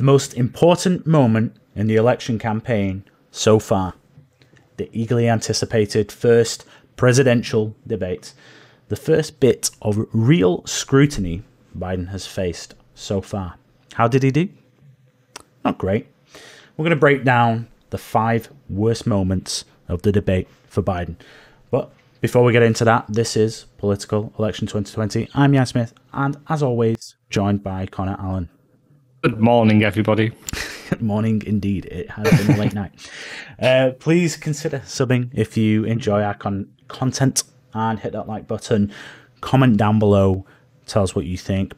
The most important moment in the election campaign so far. The eagerly anticipated first presidential debate. The first bit of real scrutiny Biden has faced so far. How did he do? Not great. We're going to break down the 5 worst moments of the debate for Biden. But before we get into that, this is Political Election 2020. I'm Jan Smith, and as always, joined by Connor Allen. Good morning, everybody. Good morning, indeed. It has been a late night. Please consider subbing if you enjoy our content, and hit that like button. Comment down below. Tell us what you think.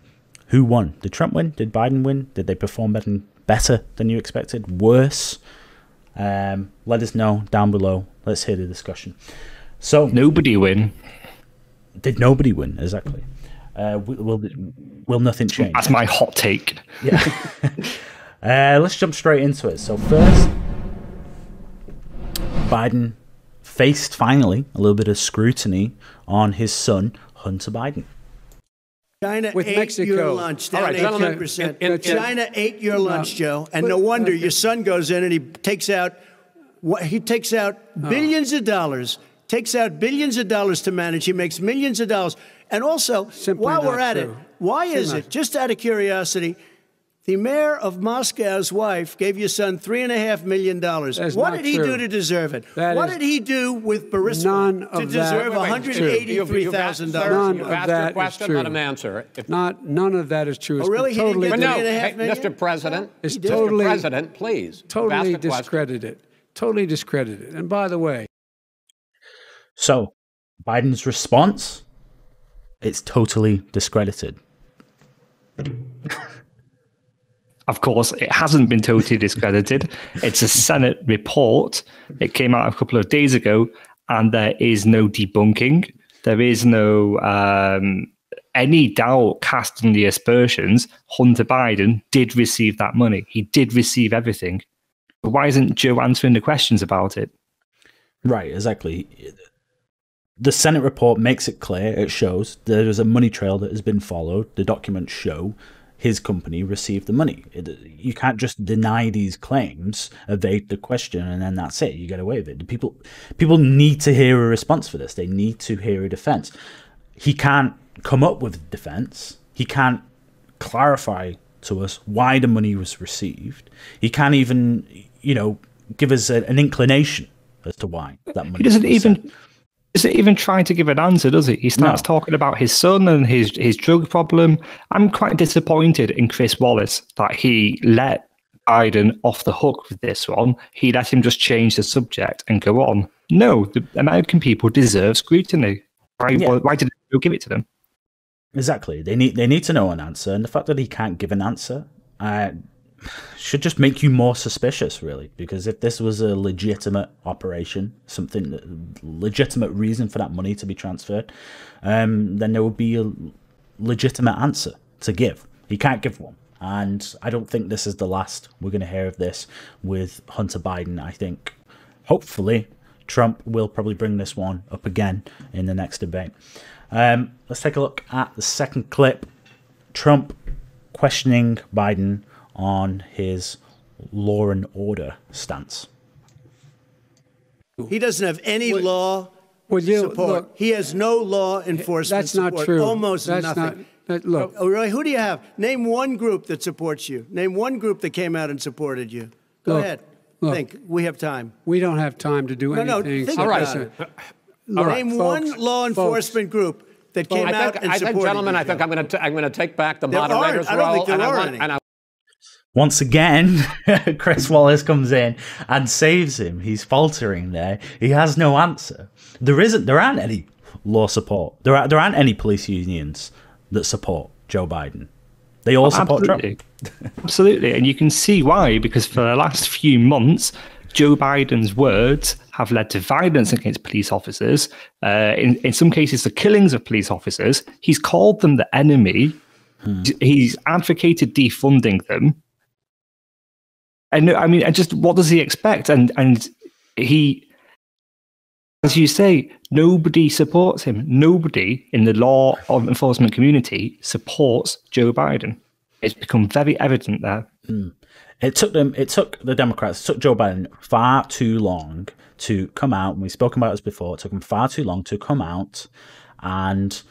Who won? Did Trump win? Did Biden win? Did they perform better than you expected? Worse? Let us know down below. Let's hear the discussion. So, nobody win. Did nobody win? Exactly. Will nothing change? That's my hot take. Yeah. Let's jump straight into it. So first, Biden faced finally a little bit of scrutiny on his son, Hunter Biden. China with ate Mexico. your lunch. All right, gentlemen. China ate your lunch, Joe, and no wonder your son goes in and he takes out billions of dollars. Takes out billions of dollars to manage. He makes millions of dollars. And also, while we're at it, why is it, just out of curiosity, the mayor of Moscow's wife gave your son $3.5 million. What did he do to deserve it? What did he do with Burisma to deserve $183,000? None You've of asked that your question, is true. let him answer. None of that is true. Oh, really? He didn't get $3.5 million? Mr. President, It's Mr. totally, President, please. totally discredited. Totally discredited. And by the way, so Biden's response, it's totally discredited. Of course, it hasn't been totally discredited. It's a Senate report. It came out a couple of days ago, and there is no debunking. There is no any doubt cast on the aspersions. Hunter Biden did receive that money. He did receive everything. But why isn't Joe answering the questions about it? Right, exactly. The Senate report makes it clear. It shows there is a money trail that has been followed. The documents show his company received the money. You can't just deny these claims, evade the question, and then that's it. You get away with it. People need to hear a response for this. They need to hear a defense. He can't come up with a defense. He can't clarify to us why the money was received. He can't even, give us an inclination as to why that money. He doesn't even try to give an answer, does he? He starts talking about his son and his drug problem. I'm quite disappointed in Chris Wallace that he let Biden off the hook with this one. He let him just change the subject and go on. No, the American people deserve scrutiny. Why did you give it to them? Exactly. They need to know an answer, and the fact that he can't give an answer should just make you more suspicious, really, because if this was a legitimate operation, legitimate reason for that money to be transferred, then there would be a legitimate answer to give. He can't give one, and I don't think this is the last we're going to hear of this with Hunter Biden. I think, hopefully, Trump will probably bring this one up again in the next debate. Let's take a look at the second clip. Trump questioning Biden on his law and order stance. He doesn't have any law support. Look, he has no law enforcement support. That's not true. Almost nothing. Look. Oh, really? Who do you have? Name one group that supports you. Name one group that came out and supported you. Go ahead. Think. We have time. We don't have time to do anything. Think all right. Name one law enforcement group that came out and supported you. Gentlemen, I think I'm going to take back the moderator's role. I don't think there are any. Once again, Chris Wallace comes in and saves him. He's faltering there. He has no answer. There aren't any law support. There aren't any police unions that support Joe Biden. They all support Trump. Absolutely. And you can see why, because for the last few months, Joe Biden's words have led to violence against police officers. In some cases, the killings of police officers. He's called them the enemy. He's advocated defunding them. And I mean, just what does he expect? And he, as you say, nobody supports him. Nobody in the law enforcement community supports Joe Biden. It's become very evident there. It took the Democrats, it took Joe Biden far too long to come out, and we've spoken about this before, it took him far too long to come out and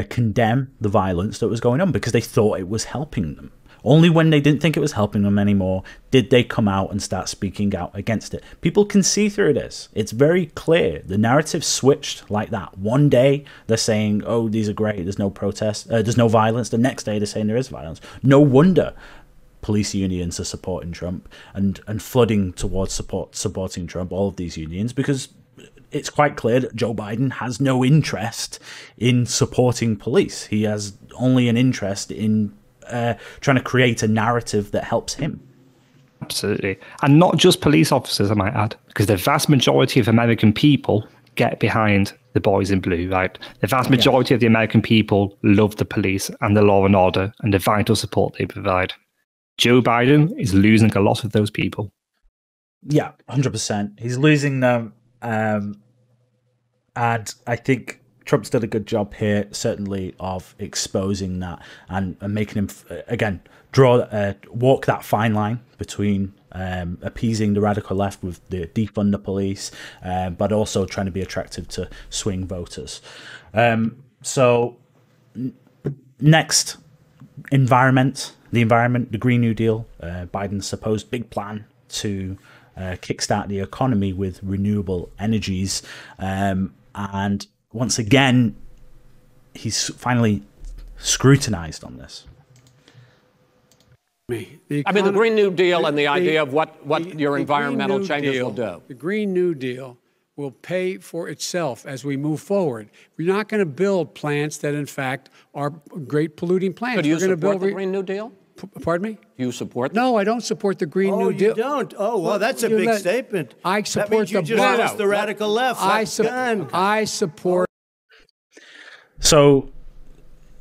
condemn the violence that was going on because they thought it was helping them. Only when they didn't think it was helping them anymore did they come out and start speaking out against it. People can see through this. It's very clear. The narrative switched like that. One day they're saying, oh, these are great, there's no protest, there's no violence. The next day they're saying there is violence. No wonder police unions are supporting Trump and flooding towards supporting Trump, all of these unions, because it's quite clear that Joe Biden has no interest in supporting police. He has only an interest in trying to create a narrative that helps him. Absolutely. And not just police officers, I might add, because the vast majority of American people get behind the boys in blue, right? The vast majority of the American people love the police and the law and order and the vital support they provide. Joe Biden is losing a lot of those people. Yeah, 100%. He's losing them. And I think Trump's done a good job here, certainly, of exposing that and making him, again, walk that fine line between appeasing the radical left with the defund the police, but also trying to be attractive to swing voters. So next, the environment, the Green New Deal, Biden's supposed big plan to kickstart the economy with renewable energies. And once again, he's finally scrutinized on this. The Green New Deal and the idea of what your environmental changes will do. The Green New Deal will pay for itself as we move forward. We're not going to build plants that, in fact, are great polluting plants. So do you support the Green New Deal? Pardon me? You support? No, I don't support the Green New Deal. Oh, you don't? Oh, well, that's a big statement. I support that means you just lost the radical left. I support. So,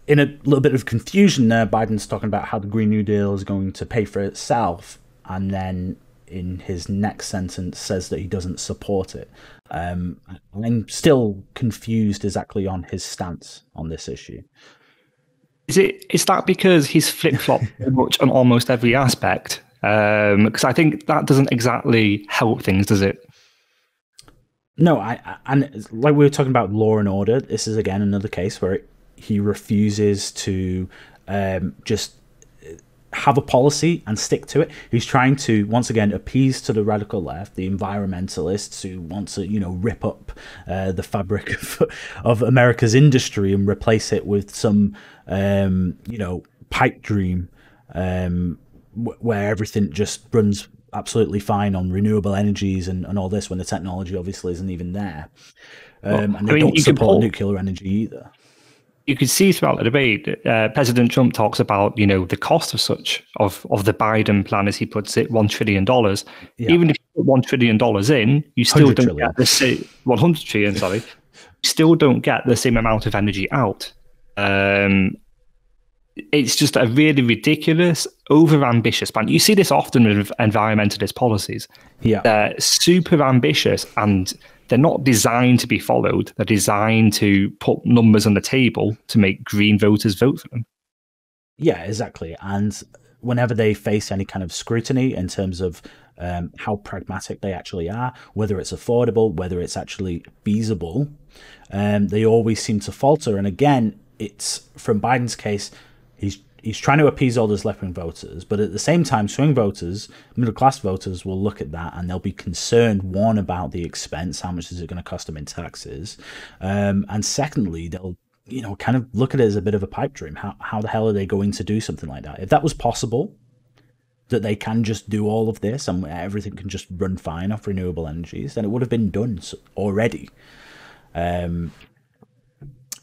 in a little bit of confusion there, Biden's talking about how the Green New Deal is going to pay for itself, and then in his next sentence says that he doesn't support it. I'm still confused exactly on his stance on this issue. Is that because he's flip-flopped pretty much on almost every aspect? Because I think that doesn't exactly help things, does it? No, and like we were talking about law and order, this is again another case where he refuses to just have a policy and stick to it. He's trying to, once again, appease to the radical left, the environmentalists who want to, rip up the fabric of America's industry and replace it with some, pipe dream where everything just runs absolutely fine on renewable energies and all this, when the technology obviously isn't even there. And they don't support nuclear energy either. You can see throughout the debate, President Trump talks about, the cost of the Biden plan, as he puts it, $1 trillion. Yeah. Even if you put $1 trillion in, you still don't get the same, 100 trillion, sorry, you still don't get the same amount of energy out. It's just a really ridiculous, over-ambitious plan. You see this often with environmentalist policies. Yeah. They're super ambitious and they're not designed to be followed. They're designed to put numbers on the table to make Green voters vote for them. Yeah, exactly. And whenever they face any kind of scrutiny in terms of how pragmatic they actually are, whether it's affordable, whether it's actually feasible, they always seem to falter. And again, it's from Biden's case, he's trying to appease all those left-wing voters, but at the same time, swing voters, middle-class voters will look at that and they'll be concerned, one, about the expense, how much is it going to cost them in taxes, and secondly, they'll kind of look at it as a bit of a pipe dream. How the hell are they going to do something like that? If that was possible, that they can just do all of this and everything can just run fine off renewable energies, then it would have been done already.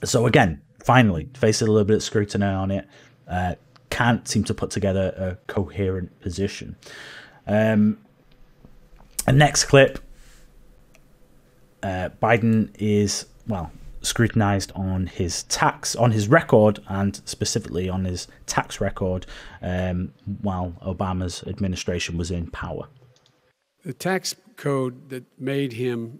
So again, finally, facing a little bit of scrutiny on it, can't seem to put together a coherent position. And next clip, Biden is, scrutinized on his record, and specifically on his tax record while Obama's administration was in power. The tax code that made him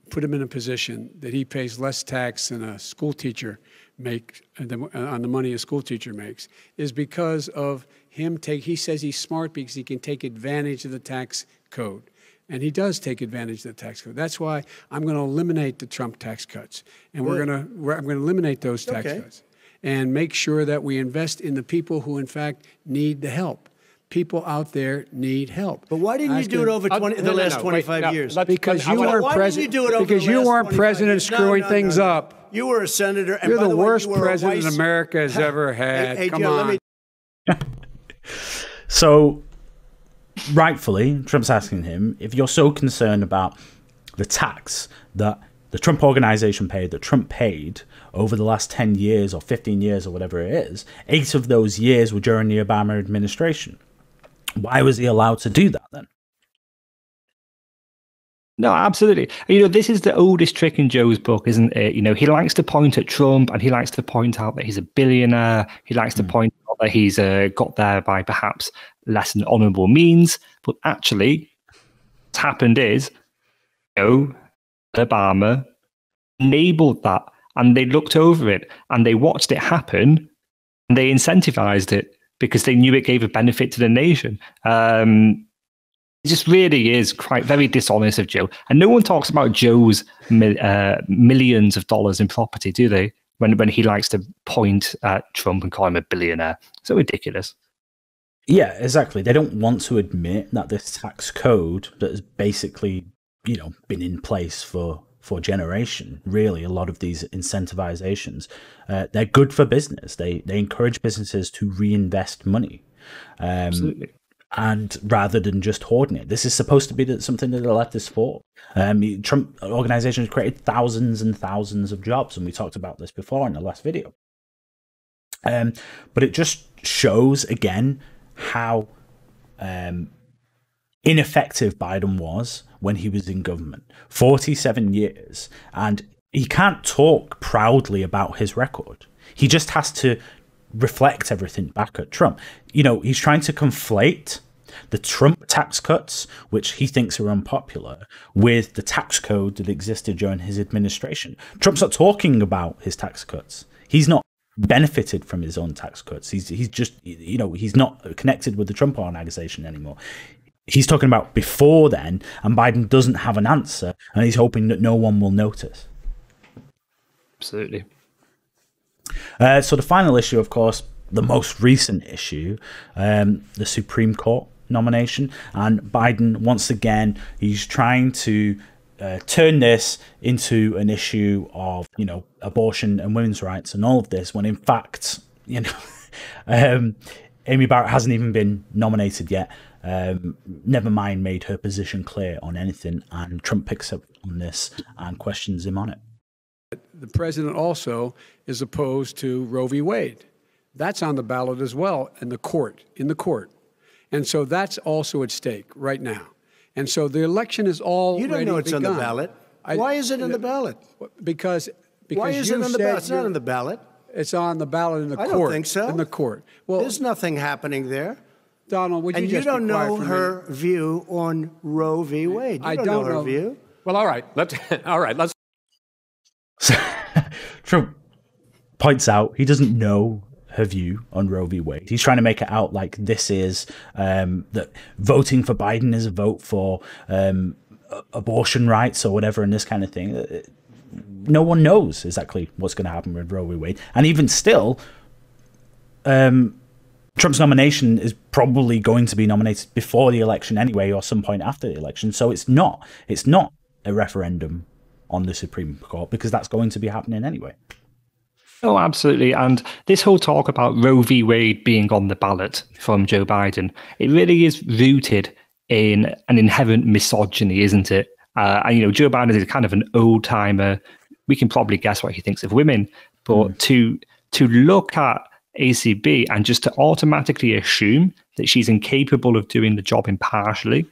put him in a position that he pays less tax than a school teacher on the money a school teacher makes, is because of him he says he's smart because he can take advantage of the tax code. And he does take advantage of the tax code. That's why I'm going to eliminate the Trump tax cuts. And I'm going to eliminate those tax cuts and make sure that we invest in the people who, in fact, need the help. People out there need help. But why didn't you do it over the last 25 years? Because you weren't president. Because you weren't president screwing things up. You were a senator. And You're by the way, worst you were president America has ever had. Hey, Come Joe, on. So, rightfully, Trump's asking him, if you're so concerned about the tax that the Trump organization paid, that Trump paid over the last 10 years or 15 years or whatever it is, 8 of those years were during the Obama administration. Why was he allowed to do that then? No, absolutely. This is the oldest trick in Joe's book, isn't it? He likes to point at Trump and he likes to point out that he's a billionaire. He likes to point out that he's got there by perhaps less than honorable means. But actually, what's happened is, Obama enabled that and they looked over it and they watched it happen and they incentivized it because they knew it gave a benefit to the nation. It just really is quite very dishonest of Joe. And no one talks about Joe's millions of dollars in property, do they? When he likes to point at Trump and call him a billionaire. So ridiculous. Yeah, exactly. They don't want to admit that this tax code that has basically, been in place for generation, really, a lot of these incentivizations, they're good for business. They encourage businesses to reinvest money. Absolutely. And rather than just hoarding it. This is supposed to be something that the left is for. Trump organization has created thousands and thousands of jobs, and we talked about this before in the last video. But it just shows, again, how ineffective Biden was when he was in government. 47 years, and he can't talk proudly about his record. He just has to reflect everything back at Trump. He's trying to conflate the Trump tax cuts, which he thinks are unpopular, with the tax code that existed during his administration. Trump's not talking about his tax cuts. He's not benefited from his own tax cuts. He's just, he's not connected with the Trump organization anymore. He's talking about before then, and Biden doesn't have an answer, and he's hoping that no one will notice. Absolutely. So the final issue, of course, the most recent issue, the Supreme Court nomination. And Biden, once again, he's trying to turn this into an issue of, abortion and women's rights and all of this, when in fact, Amy Barrett hasn't even been nominated yet. Never mind made her position clear on anything. And Trump picks up on this and questions him on it. The president also is opposed to Roe v. Wade. That's on the ballot as well in the court. And so that's also at stake right now. And so the election is already begun. You don't know it's on the ballot. Why is it on the ballot? Because why is it on the ballot? It's not on the ballot. It's on the ballot in the court. I don't think so. In the court. Well, there's nothing happening there. Donald, would you just be quiet for a minute? And you don't know her view on Roe v. Wade. I don't know her view. Well, all right. Let's. Trump points out he doesn't know her view on Roe v. Wade. He's trying to make it out like this is that voting for Biden is a vote for abortion rights or whatever, and this kind of thing. No one knows exactly what's going to happen with Roe v. Wade, and even still, Trump's nomination is probably going to be nominated before the election anyway, or some point after the election. So it's not a referendum on the Supreme Court, because that's going to be happening anyway. Oh, absolutely. And this whole talk about Roe v. Wade being on the ballot from Joe Biden, it really is rooted in an inherent misogyny, isn't it? And, Joe Biden is kind of an old timer. We can probably guess what he thinks of women, but to look at ACB and just to automatically assume that she's incapable of doing the job impartially,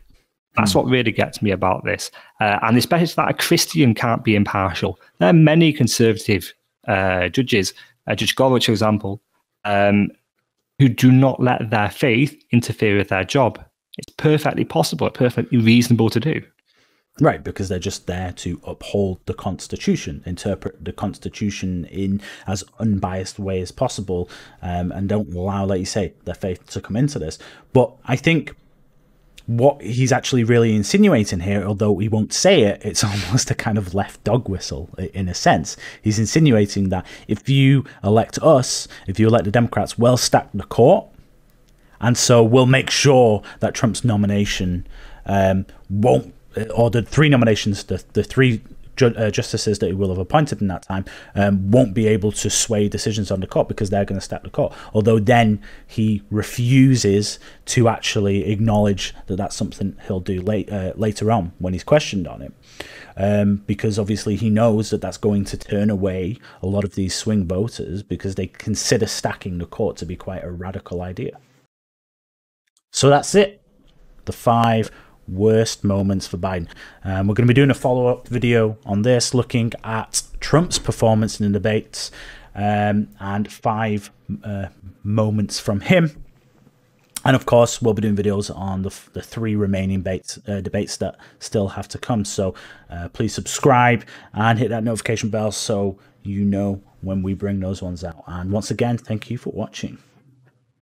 that's what really gets me about this. And especially that a Christian can't be impartial. There are many conservative judges, Judge Gorsuch, for example, who do not let their faith interfere with their job. It's perfectly possible, perfectly reasonable to do. Right, because they're just there to uphold the Constitution, interpret the Constitution in as unbiased way as possible, and don't allow, like you say, their faith to come into this. But I think what he's actually really insinuating here, although he won't say it, it's almost a kind of left dog whistle in a sense. He's insinuating that if you elect us, if you elect the Democrats, we'll stack the court, and so we'll make sure that Trump's nomination won't, or the three nominations, the three justices that he will have appointed in that time, won't be able to sway decisions on the court because they're going to stack the court. Although then he refuses to actually acknowledge that that's something he'll do later on when he's questioned on it. Because obviously he knows that that's going to turn away a lot of these swing voters because they consider stacking the court to be quite a radical idea. So that's it. The 5 worst moments for Biden. We're going to be doing a follow-up video on this, looking at Trump's performance in the debates, and 5 moments from him. And of course, we'll be doing videos on the 3 remaining debates that still have to come. So please subscribe and hit that notification bell so you know when we bring those ones out. And once again, thank you for watching.